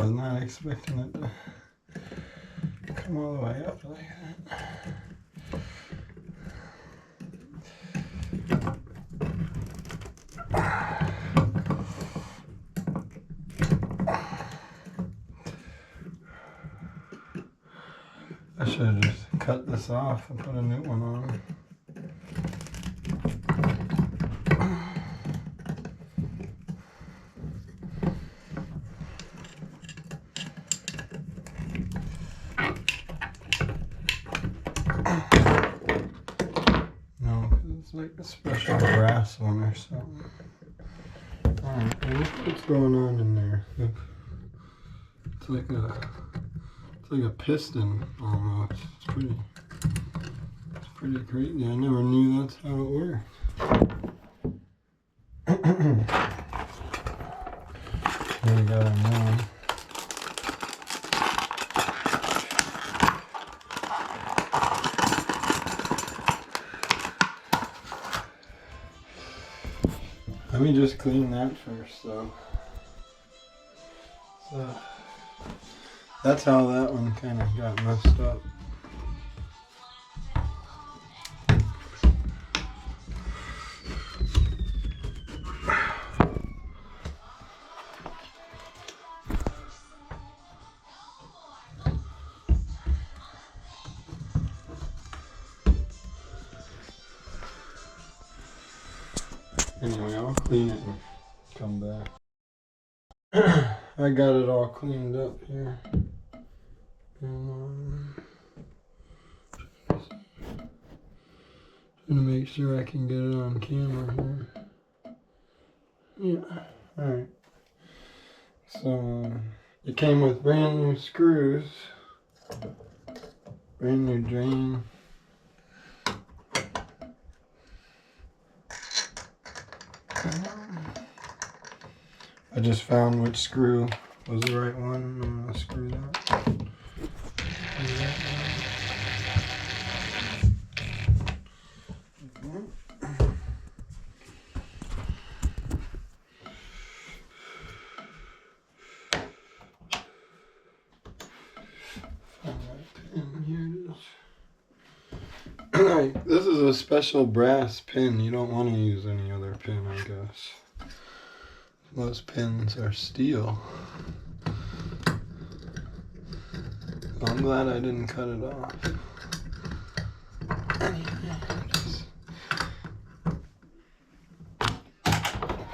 was not expecting it to come all the way up like that. I should have just cut this off and put a new one on. No, because it's like a special brass one or something. Alright, look what's going on in there. It's like a piston almost. It's pretty crazy. I never knew that's how it worked. Here we got our new one. Let me just clean that first, though. So that's how that one kind of got messed up. Anyway, I'll clean it and come back. I got it all cleaned up here. And trying to make sure I can get it on camera here. Yeah, alright. So, it came with brand new screws, brand new drain. I just found which screw was the right one. I'm going to screw that. Alright, this is a special brass pin. You don't want to use any other pin, I guess. Most pins are steel. I'm glad I didn't cut it off. Anyway, just like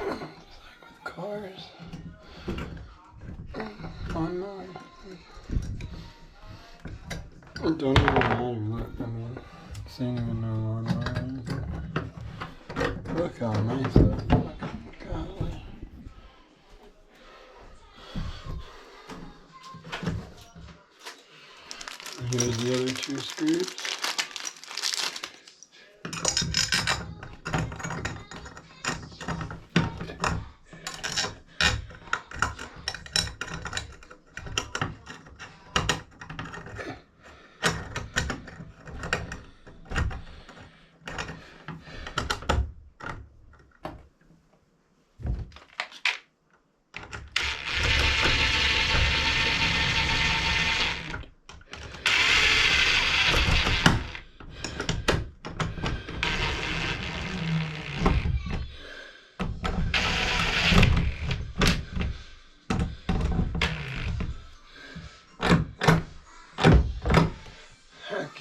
with cars. It don't even matter. Look, I mean, this ain't even no lawnmower or anything. Look how nice that looks. Golly. Here's the other two screws.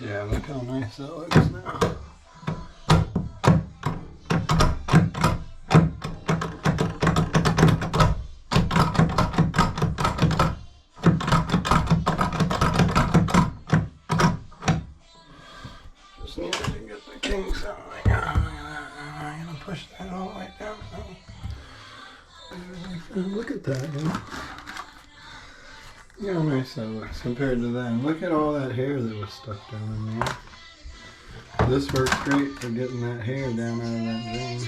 Yeah, look how nice that looks now. Just needed to get the kinks out. Look at that. I'm going to push that all the way down. Look at that, man. Look how nice that looks compared to that. Look at all that hair that was stuck down in there. This works great for getting that hair down out of that drain.